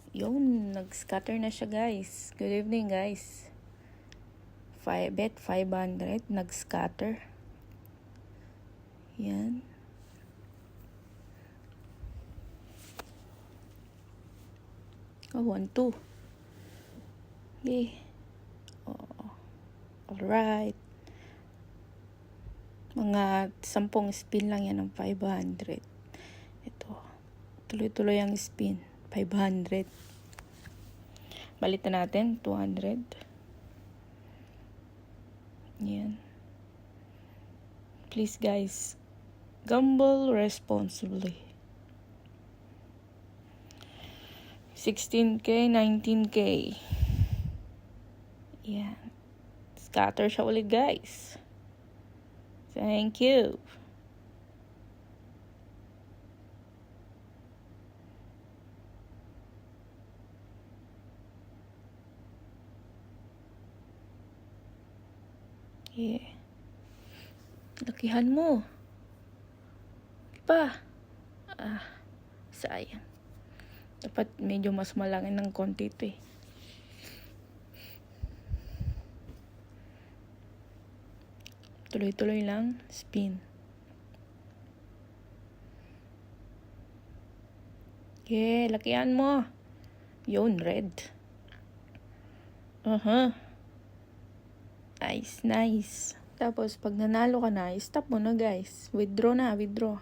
Yun, nag-scatter na siya guys. Good evening guys. Bet 500, nag-scatter. Yan. Oh, 1, 2. Yay. Oh. Alright. Mga 10 spin lang yan ng 500. Ito. Tuloy-tuloy ang spin. 500. Balitan natin. 200. Yan. Please guys, gamble responsibly. 16K, 19K. Yan. Scatter siya ulit guys. Thank you. Yeah. Lakihan mo. Pa. Sayang. Dapat medyo mas malaki ng konti ito eh. Tuloy-tuloy lang. Spin. Yeah, lakihan mo. Yun, red. Nice, nice. Tapos, pag nanalo ka na, stop mo na guys. Withdraw na, withdraw.